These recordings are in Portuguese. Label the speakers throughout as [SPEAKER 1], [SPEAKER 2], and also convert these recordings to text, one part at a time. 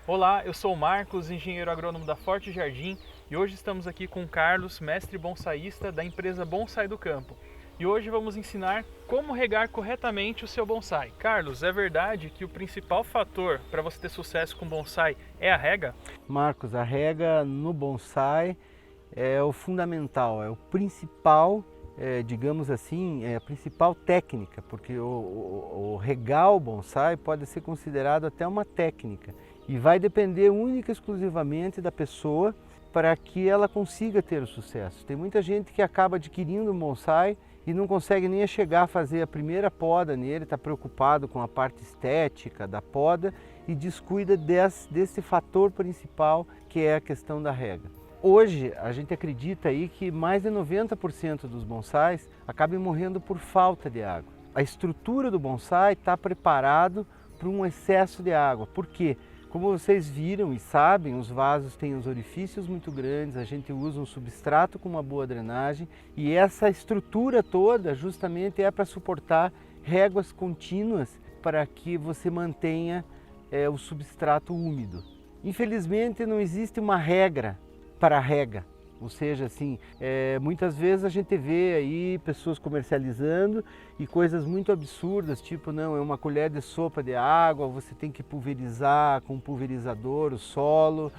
[SPEAKER 1] Olá, eu sou o Marcos, engenheiro agrônomo da Forte Jardim, e hoje estamos aqui com o Carlos, mestre bonsaísta da empresa Bonsai do Campo. E hoje vamos ensinar como regar corretamente o seu bonsai. Carlos, é verdade que o principal fator para você ter sucesso com bonsai é a rega?
[SPEAKER 2] Marcos, a rega no bonsai é o fundamental, é o principal, digamos assim, é a principal técnica, porque o regar o bonsai pode ser considerado até uma técnica e vai depender única e exclusivamente da pessoa para que ela consiga ter o sucesso. Tem muita gente que acaba adquirindo um bonsai e não consegue nem chegar a fazer a primeira poda nele, está preocupado com a parte estética da poda e descuida desse fator principal que é a questão da rega. Hoje a gente acredita aí que mais de 90% dos bonsais acabam morrendo por falta de água. A estrutura do bonsai está preparado para um excesso de água. Por quê? Como vocês viram e sabem, os vasos têm os orifícios muito grandes, a gente usa um substrato com uma boa drenagem e essa estrutura toda justamente é para suportar réguas contínuas para que você mantenha o substrato úmido. Infelizmente não existe uma regra para a rega. Ou seja, assim, muitas vezes a gente vê aí pessoas comercializando e coisas muito absurdas, tipo, não, é uma colher de sopa de água, você tem que pulverizar com um pulverizador o solo,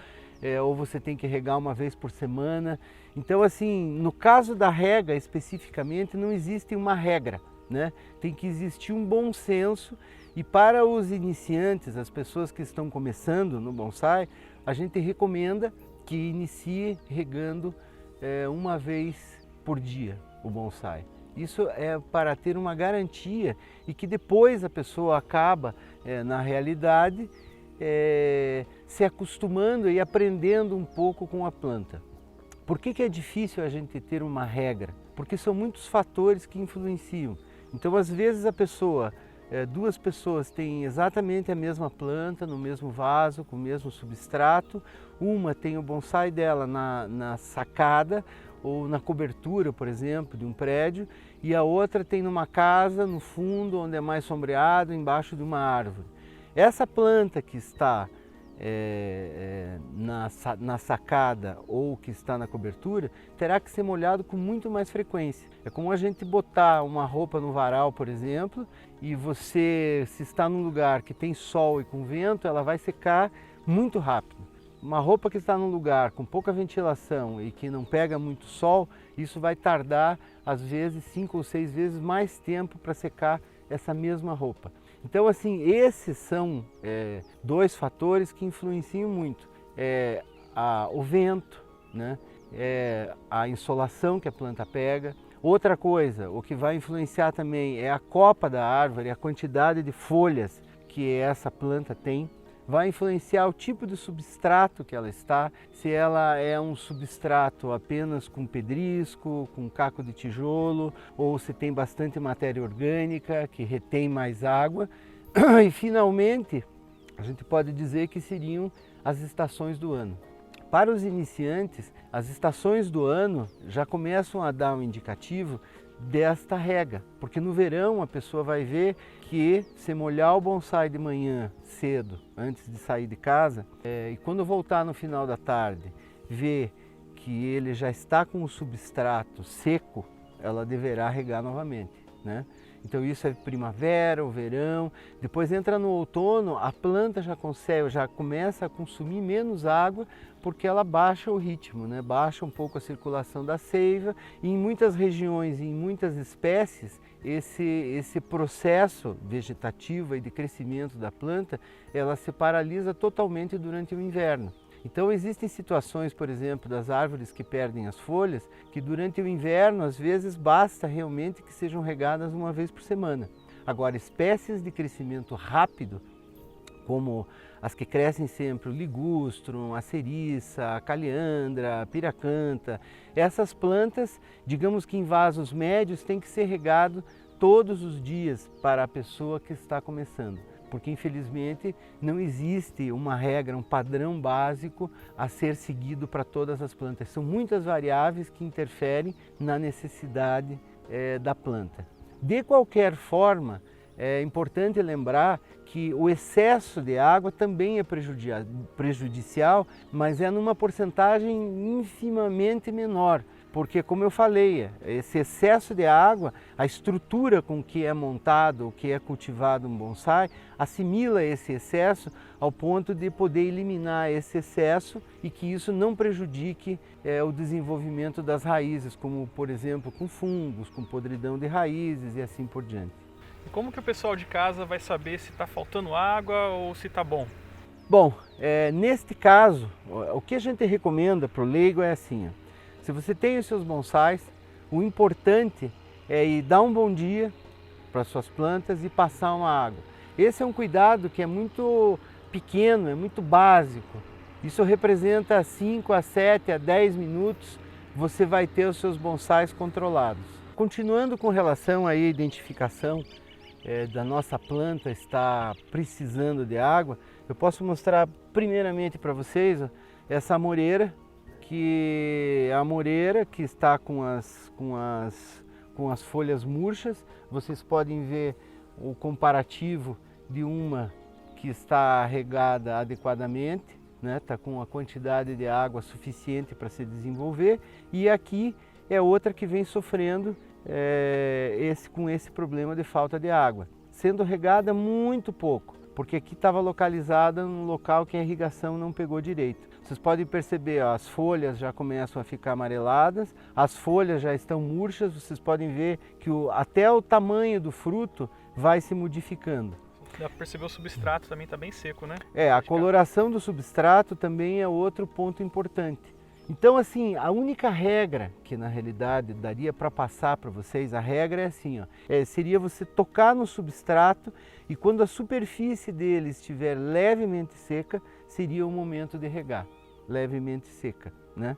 [SPEAKER 2] ou você tem que regar uma vez por semana. Então, assim, no caso da rega especificamente, não existe uma regra, né? Tem que existir um bom senso e para os iniciantes, as pessoas que estão começando no bonsai, a gente recomenda que inicie regando uma vez por dia o bonsai. Isso é para ter uma garantia e que depois a pessoa acaba, na realidade, se acostumando e aprendendo um pouco com a planta. Por que é difícil a gente ter uma regra? Porque são muitos fatores que influenciam. Então, às vezes, duas pessoas têm exatamente a mesma planta, no mesmo vaso, com o mesmo substrato. Uma tem o bonsai dela na sacada ou na cobertura, por exemplo, de um prédio, e a outra tem numa casa, no fundo, onde é mais sombreado, embaixo de uma árvore. Essa planta que está na sacada ou que está na cobertura, terá que ser molhado com muito mais frequência. É como a gente botar uma roupa no varal, por exemplo, e você, se está num lugar que tem sol e com vento, ela vai secar muito rápido. Uma roupa que está num lugar com pouca ventilação e que não pega muito sol, isso vai tardar, às vezes, 5 ou 6 vezes mais tempo para secar essa mesma roupa. Então, assim, esses são dois fatores que influenciam muito. O vento, né? A insolação que a planta pega. Outra coisa, o que vai influenciar também é a copa da árvore, a quantidade de folhas que essa planta tem. Vai influenciar o tipo de substrato que ela está, se ela é um substrato apenas com pedrisco, com caco de tijolo, ou se tem bastante matéria orgânica que retém mais água. E finalmente, a gente pode dizer que seriam as estações do ano. Para os iniciantes, as estações do ano já começam a dar um indicativo desta rega, porque no verão a pessoa vai ver que se molhar o bonsai de manhã cedo, antes de sair de casa, e quando voltar no final da tarde, ver que ele já está com o substrato seco, ela deverá regar novamente, né? Então isso é primavera, o verão, depois entra no outono, a planta já começa a consumir menos água porque ela baixa o ritmo, né? Baixa um pouco a circulação da seiva e em muitas regiões, em muitas espécies, esse processo vegetativo e de crescimento da planta, ela se paralisa totalmente durante o inverno. Então existem situações, por exemplo, das árvores que perdem as folhas, que durante o inverno, às vezes, basta realmente que sejam regadas uma vez por semana. Agora, espécies de crescimento rápido, como as que crescem sempre, o ligustrum, a ceriça, a caliandra, a piracanta, essas plantas, digamos que em vasos médios, têm que ser regado todos os dias para a pessoa que está começando. Porque infelizmente não existe uma regra, um padrão básico a ser seguido para todas as plantas. São muitas variáveis que interferem na necessidade da planta. De qualquer forma, é importante lembrar que o excesso de água também é prejudicial, mas é numa porcentagem infimamente menor. Porque, como eu falei, esse excesso de água, a estrutura com que é montado, o que é cultivado um bonsai, assimila esse excesso ao ponto de poder eliminar esse excesso e que isso não prejudique o desenvolvimento das raízes, como, por exemplo, com fungos, com podridão de raízes e assim por diante.
[SPEAKER 1] E como que o pessoal de casa vai saber se está faltando água ou se está bom?
[SPEAKER 2] Bom, neste caso, o que a gente recomenda para o leigo é assim, ó. Se você tem os seus bonsais, o importante é ir dar um bom dia para as suas plantas e passar uma água. Esse é um cuidado que é muito pequeno, é muito básico. Isso representa 5 a 7 a 10 minutos, você vai ter os seus bonsais controlados. Continuando com relação à identificação da nossa planta estar precisando de água, eu posso mostrar primeiramente para vocês essa amoreira, que é a amoreira que está com as folhas murchas. Vocês podem ver o comparativo de uma que está regada adequadamente, né? Está com a quantidade de água suficiente para se desenvolver, e aqui é outra que vem sofrendo com esse problema de falta de água, sendo regada muito pouco, porque aqui estava localizada num local que a irrigação não pegou direito. Vocês podem perceber, ó, as folhas já começam a ficar amareladas, as folhas já estão murchas, vocês podem ver que até o tamanho do fruto vai se modificando.
[SPEAKER 1] Dá para perceber o substrato também está bem seco, né?
[SPEAKER 2] A coloração do substrato também é outro ponto importante. Então, assim, a única regra que na realidade daria para passar para vocês, a regra é assim, ó, seria você tocar no substrato e quando a superfície dele estiver levemente seca, seria o momento de regar, levemente seca, né?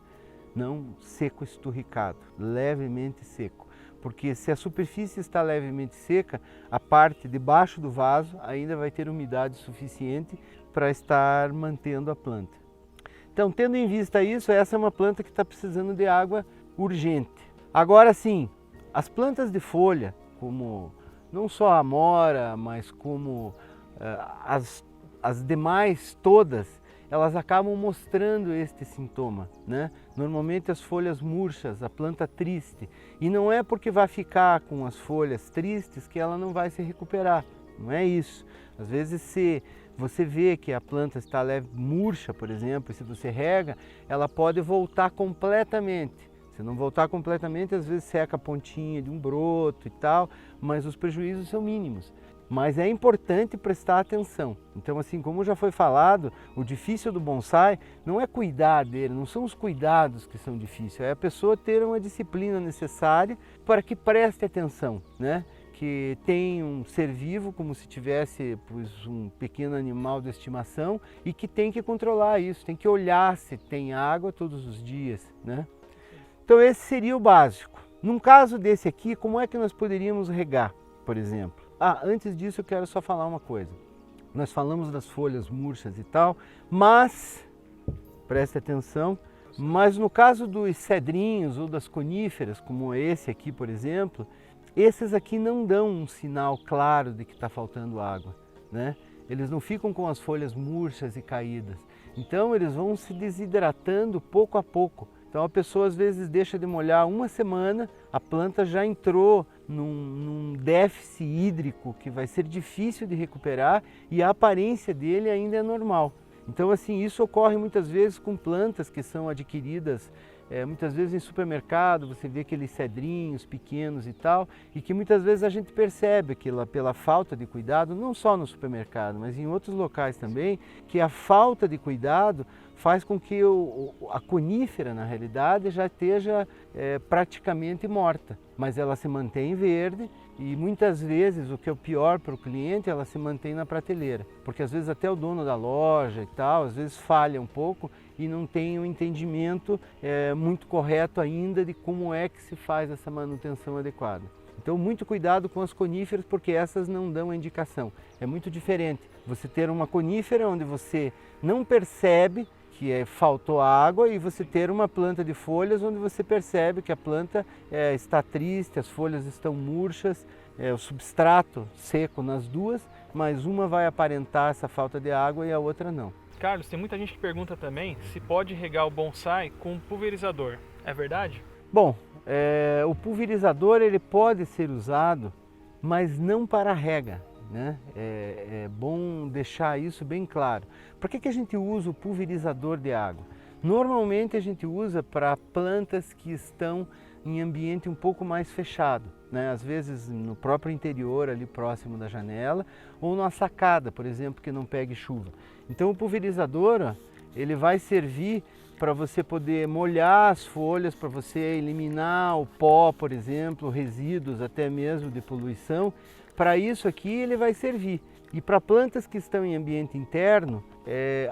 [SPEAKER 2] Não seco esturricado, levemente seco. Porque se a superfície está levemente seca, a parte de baixo do vaso ainda vai ter umidade suficiente para estar mantendo a planta. Então, tendo em vista isso, essa é uma planta que está precisando de água urgente. Agora sim, as plantas de folha, como não só a amora, mas como as demais todas, elas acabam mostrando este sintoma, né? Normalmente as folhas murchas, a planta triste. E não é porque vai ficar com as folhas tristes que ela não vai se recuperar, não é isso. Às vezes se você vê que a planta está murcha, por exemplo, e se você rega, ela pode voltar completamente. Se não voltar completamente, às vezes seca a pontinha de um broto e tal, mas os prejuízos são mínimos. Mas é importante prestar atenção. Então, assim, como já foi falado, o difícil do bonsai não é cuidar dele, não são os cuidados que são difíceis, é a pessoa ter uma disciplina necessária para que preste atenção, né? Que tem um ser vivo como se tivesse um pequeno animal de estimação e que tem que controlar isso, tem que olhar se tem água todos os dias, né? Então esse seria o básico. Num caso desse aqui, como é que nós poderíamos regar, por exemplo? Antes disso eu quero só falar uma coisa. Nós falamos das folhas murchas e tal, mas, preste atenção, mas no caso dos cedrinhos ou das coníferas, como esse aqui, por exemplo, esses aqui não dão um sinal claro de que está faltando água, né? Eles não ficam com as folhas murchas e caídas. Então eles vão se desidratando pouco a pouco. Então a pessoa às vezes deixa de molhar uma semana, a planta já entrou num déficit hídrico que vai ser difícil de recuperar e a aparência dele ainda é normal. Então assim, isso ocorre muitas vezes com plantas que são adquiridas muitas vezes em supermercado, você vê aqueles cedrinhos pequenos e tal, e que muitas vezes a gente percebe que pela falta de cuidado, não só no supermercado, mas em outros locais também, que a falta de cuidado faz com que a conífera, na realidade, já esteja praticamente morta, mas ela se mantém verde e muitas vezes, o que é o pior para o cliente, ela se mantém na prateleira, porque às vezes até o dono da loja e tal, às vezes falha um pouco e não tem um entendimento muito correto ainda de como é que se faz essa manutenção adequada. Então muito cuidado com as coníferas, porque essas não dão a indicação. É muito diferente você ter uma conífera onde você não percebe que faltou água, e você ter uma planta de folhas onde você percebe que a planta está triste, as folhas estão murchas, o substrato seco nas duas, mas uma vai aparentar essa falta de água e a outra não.
[SPEAKER 1] Carlos, tem muita gente que pergunta também se pode regar o bonsai com pulverizador. É verdade?
[SPEAKER 2] Bom, o pulverizador ele pode ser usado, mas não para rega, né? É bom deixar isso bem claro. Por que a gente usa o pulverizador de água? Normalmente a gente usa para plantas que estão em ambiente um pouco mais fechado, né? Às vezes no próprio interior, ali próximo da janela, ou numa sacada, por exemplo, que não pegue chuva. Então o pulverizador, ele vai servir para você poder molhar as folhas, para você eliminar o pó, por exemplo, resíduos até mesmo de poluição. Para isso aqui ele vai servir. E para plantas que estão em ambiente interno,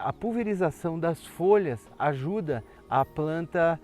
[SPEAKER 2] a pulverização das folhas ajuda a planta,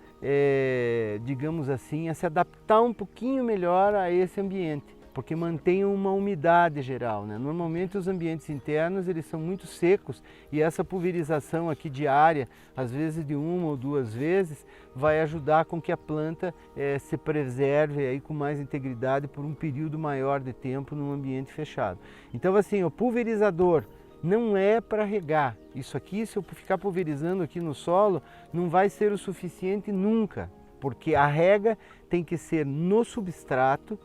[SPEAKER 2] digamos assim, a se adaptar um pouquinho melhor a esse ambiente, porque mantém uma umidade geral, né? Normalmente os ambientes internos eles são muito secos, e essa pulverização aqui diária, às vezes de 1 ou 2 vezes, vai ajudar com que a planta se preserve aí com mais integridade por um período maior de tempo num ambiente fechado. Então assim, o pulverizador não é para regar. Isso aqui, se eu ficar pulverizando aqui no solo, não vai ser o suficiente nunca, porque a rega tem que ser no substrato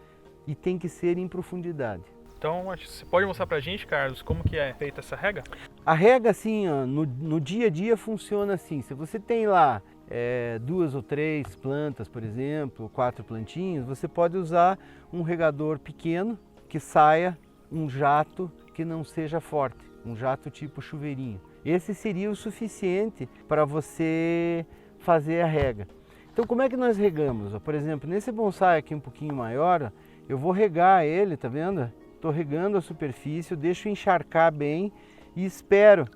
[SPEAKER 2] e tem que ser em profundidade.
[SPEAKER 1] Então, você pode mostrar pra gente, Carlos, como que é feita essa rega?
[SPEAKER 2] A rega, assim, ó, no dia a dia funciona assim. Se você tem lá 2 ou 3 plantas, por exemplo, 4 plantinhos, você pode usar um regador pequeno que saia um jato que não seja forte, um jato tipo chuveirinho. Esse seria o suficiente para você fazer a rega. Então, como é que nós regamos? Por exemplo, nesse bonsai aqui um pouquinho maior, eu vou regar ele, tá vendo? Estou regando a superfície, eu deixo encharcar bem e espero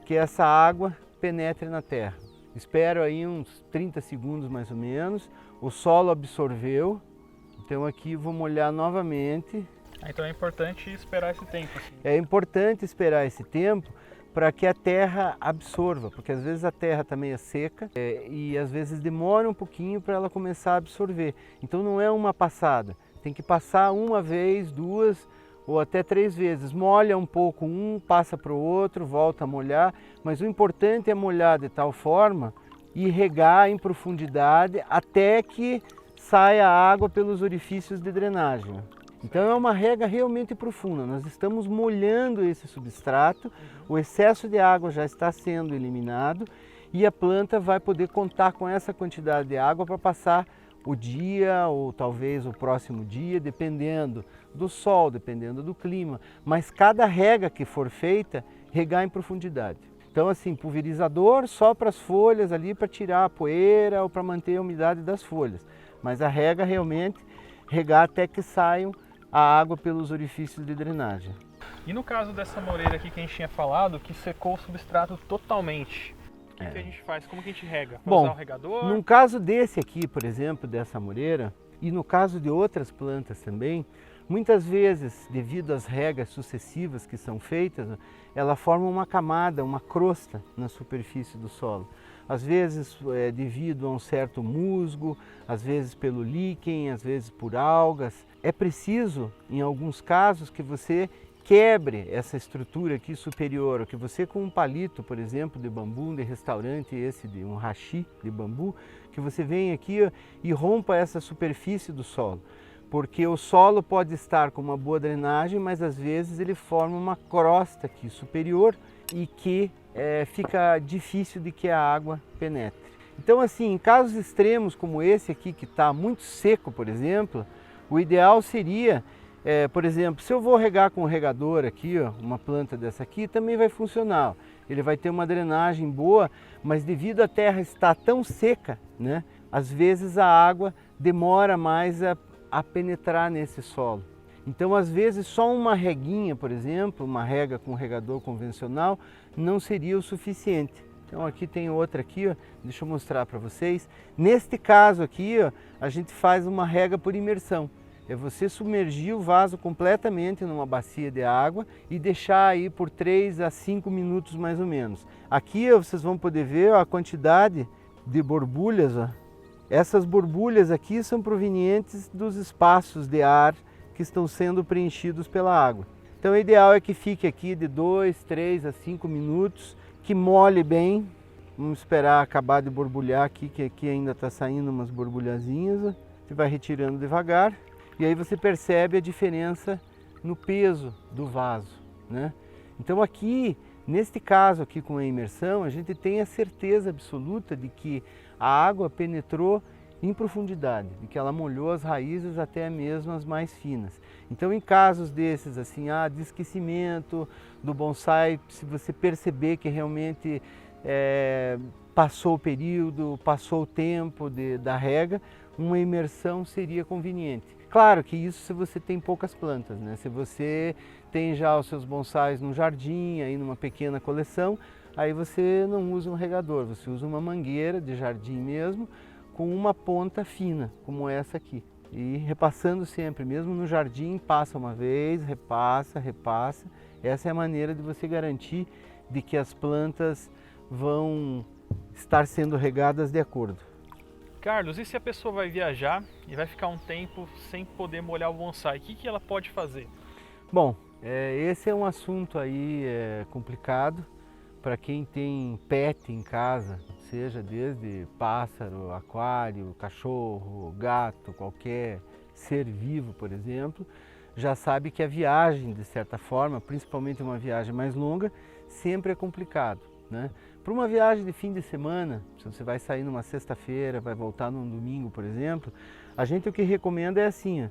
[SPEAKER 2] que essa água penetre na terra. Espero aí uns 30 segundos mais ou menos, o solo absorveu, então aqui vou molhar novamente.
[SPEAKER 1] Então é importante esperar esse tempo. Assim.
[SPEAKER 2] É importante esperar esse tempo para que a terra absorva, porque às vezes a terra está meio seca e às vezes demora um pouquinho para ela começar a absorver. Então não é uma passada. Tem que passar 1 vez, 2 ou até 3 vezes. Molha um pouco um, passa para o outro, volta a molhar. Mas o importante é molhar de tal forma e regar em profundidade até que saia água pelos orifícios de drenagem. Então é uma rega realmente profunda. Nós estamos molhando esse substrato, o excesso de água já está sendo eliminado e a planta vai poder contar com essa quantidade de água para passar o dia ou talvez o próximo dia, dependendo do sol, dependendo do clima. Mas cada rega que for feita, regar em profundidade. Então assim, pulverizador só para as folhas ali para tirar a poeira ou para manter a umidade das folhas. Mas a rega realmente, regar até que saiam a água pelos orifícios de drenagem.
[SPEAKER 1] E no caso dessa moreira aqui que a gente tinha falado, que secou o substrato totalmente, o que a gente faz? Como que a gente rega? Pode usar um regador?
[SPEAKER 2] No caso desse aqui, por exemplo, dessa moreira, e no caso de outras plantas também, muitas vezes, devido às regas sucessivas que são feitas, ela forma uma camada, uma crosta na superfície do solo. Às vezes devido a um certo musgo, às vezes pelo líquen, às vezes por algas. É preciso, em alguns casos, que você quebre essa estrutura aqui superior, que você com um palito, por exemplo, de bambu, de restaurante, esse de um hashi de bambu, que você vem aqui e rompa essa superfície do solo. Porque o solo pode estar com uma boa drenagem, mas às vezes ele forma uma crosta aqui superior e que fica difícil de que a água penetre. Então assim, em casos extremos como esse aqui, que está muito seco, por exemplo, o ideal seria, por exemplo, se eu vou regar com um regador aqui, uma planta dessa aqui, também vai funcionar. Ele vai ter uma drenagem boa, mas devido à terra estar tão seca, né, às vezes a água demora mais a penetrar nesse solo. Então, às vezes, só uma reguinha, por exemplo, uma rega com regador convencional, não seria o suficiente. Então, aqui tem outra aqui, deixa eu mostrar para vocês. Neste caso aqui, a gente faz uma rega por imersão. é você submergir o vaso completamente numa bacia de água e deixar aí por 3 a 5 minutos mais ou menos. Aqui vocês vão poder ver a quantidade de borbulhas. Ó. Essas borbulhas aqui são provenientes dos espaços de ar que estão sendo preenchidos pela água. Então o ideal é que fique aqui de 2, 3 a 5 minutos, que molhe bem. Vamos esperar acabar de borbulhar aqui, que aqui ainda está saindo umas borbulhazinhas. Ó. Você vai retirando devagar. E aí você percebe a diferença no peso do vaso, né? Então aqui, neste caso aqui com a imersão, a gente tem a certeza absoluta de que a água penetrou em profundidade, de que ela molhou as raízes até mesmo as mais finas. Então em casos desses, assim, de esquecimento do bonsai, se você perceber que realmente passou o período, passou o tempo da rega, uma imersão seria conveniente. Claro que isso se você tem poucas plantas, né? Se você tem já os seus bonsais no jardim, aí numa pequena coleção, aí você não usa um regador, você usa uma mangueira de jardim mesmo, com uma ponta fina, como essa aqui. E repassando sempre, mesmo no jardim, passa uma vez, repassa, repassa. Essa é a maneira de você garantir de que as plantas vão estar sendo regadas de acordo.
[SPEAKER 1] Carlos, e se a pessoa vai viajar e vai ficar um tempo sem poder molhar o bonsai, o que ela pode fazer?
[SPEAKER 2] Bom, esse é um assunto aí complicado para quem tem pet em casa, seja desde pássaro, aquário, cachorro, gato, qualquer ser vivo, por exemplo, já sabe que a viagem, de certa forma, principalmente uma viagem mais longa, sempre é complicado, né? Para uma viagem de fim de semana, se você vai sair numa sexta-feira, vai voltar num domingo, por exemplo, a gente o que recomenda é assim,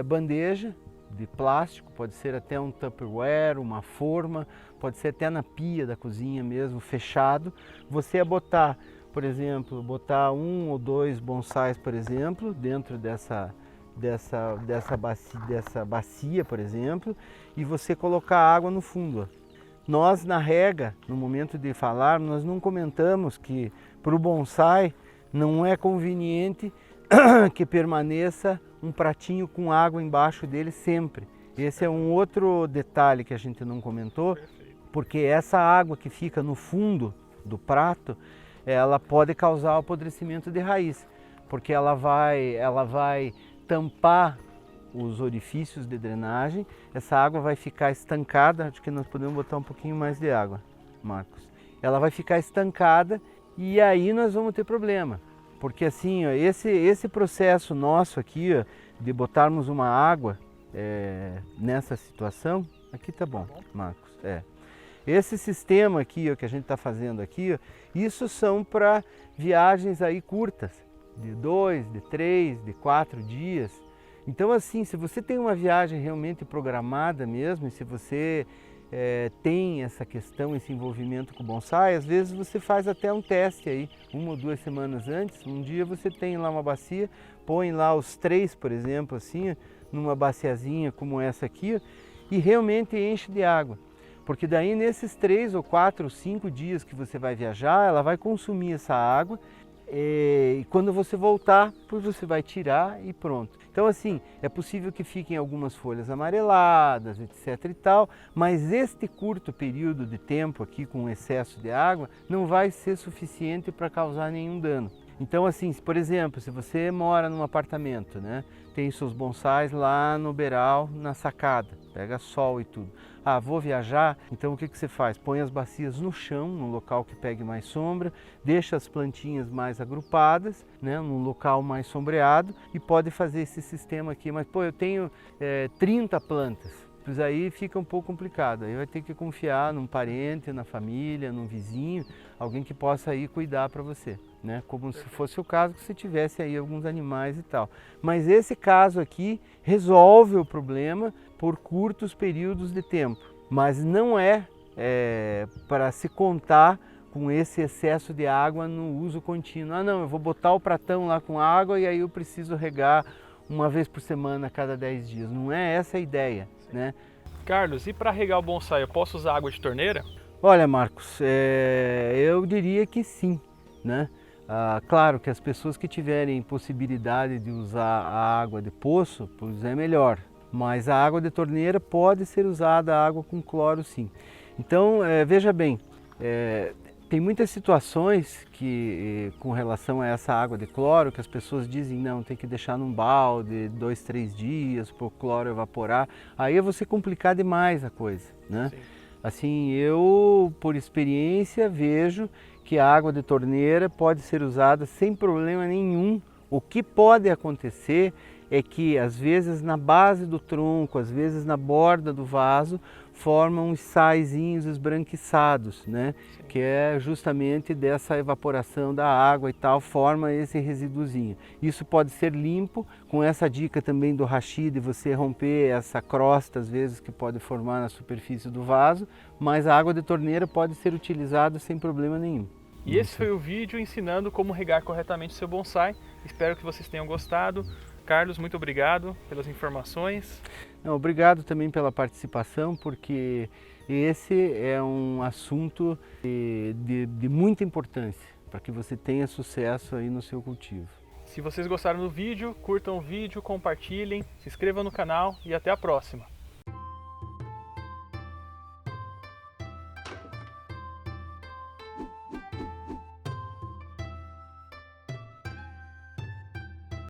[SPEAKER 2] bandeja de plástico, pode ser até um Tupperware, uma forma, pode ser até na pia da cozinha mesmo, fechado. Você botar, por exemplo, botar 1 ou 2 bonsais, por exemplo, dentro dessa bacia, por exemplo, e você colocar água no fundo. Nós na rega, no momento de falar, nós não comentamos que para o bonsai não é conveniente que permaneça um pratinho com água embaixo dele sempre. Esse é um outro detalhe que a gente não comentou, porque essa água que fica no fundo do prato, ela pode causar apodrecimento de raiz, porque ela vai tampar os orifícios de drenagem, essa água vai ficar estancada. Acho que nós podemos botar um pouquinho mais de água, Marcos. Ela vai ficar estancada e aí nós vamos ter problema, porque assim, ó, esse processo nosso aqui, ó, de botarmos uma água nessa situação, aqui tá bom, Marcos. Esse sistema aqui, ó, que a gente está fazendo aqui, ó, isso são para viagens aí curtas, de 2, de 3, de 4 dias. Então assim, se você tem uma viagem realmente programada mesmo, e se você tem essa questão, esse envolvimento com o bonsai, às vezes você faz até um teste aí, 1 ou 2 semanas antes, um dia você tem lá uma bacia, põe lá os 3, por exemplo, assim, numa baciazinha como essa aqui, e realmente enche de água. Porque daí nesses 3 ou 4 ou 5 dias que você vai viajar, ela vai consumir essa água, e quando você voltar, você vai tirar e pronto. Então assim, é possível que fiquem algumas folhas amareladas, etc e tal, mas este curto período de tempo aqui com excesso de água não vai ser suficiente para causar nenhum dano. Então assim, por exemplo, se você mora num apartamento, né, tem seus bonsais lá no beiral, na sacada, pega sol e tudo. Vou viajar, então o que você faz? Põe as bacias no chão, num local que pegue mais sombra, deixa as plantinhas mais agrupadas, né, num local mais sombreado, e pode fazer esse sistema aqui. Mas eu tenho 30 plantas, pois aí fica um pouco complicado, aí vai ter que confiar num parente, na família, num vizinho, alguém que possa ir cuidar para você, né? Como se fosse o caso que você tivesse aí alguns animais e tal. Mas esse caso aqui resolve o problema por curtos períodos de tempo, mas não é para se contar com esse excesso de água no uso contínuo. Não, eu vou botar o pratão lá com água e aí eu preciso regar uma vez por semana a cada 10 dias. Não é essa a ideia, né?
[SPEAKER 1] Carlos, e para regar o bonsai, eu posso usar água de torneira?
[SPEAKER 2] Olha, Marcos, eu diria que sim, né? Claro que as pessoas que tiverem possibilidade de usar a água de poço, pois é melhor, mas a água de torneira pode ser usada, a água com cloro sim. Então, veja bem, tem muitas situações que, com relação a essa água de cloro, que as pessoas dizem, não, tem que deixar num balde 2, 3 dias para o cloro evaporar. Aí é você complicar demais a coisa, né? Sim. Assim, eu, por experiência, vejo que a água de torneira pode ser usada sem problema nenhum. O que pode acontecer é que, às vezes, na base do tronco, às vezes na borda do vaso, formam uns saizinhos esbranquiçados, né? Que é justamente dessa evaporação da água e tal, forma esse resíduozinho. Isso pode ser limpo, com essa dica também do hashi, de você romper essa crosta, às vezes, que pode formar na superfície do vaso, mas a água de torneira pode ser utilizada sem problema nenhum.
[SPEAKER 1] E esse foi o vídeo ensinando como regar corretamente o seu bonsai. Espero que vocês tenham gostado. Carlos, muito obrigado pelas informações.
[SPEAKER 2] Obrigado também pela participação, porque esse é um assunto de muita importância para que você tenha sucesso aí no seu cultivo.
[SPEAKER 1] Se vocês gostaram do vídeo, curtam o vídeo, compartilhem, se inscrevam no canal e até a próxima.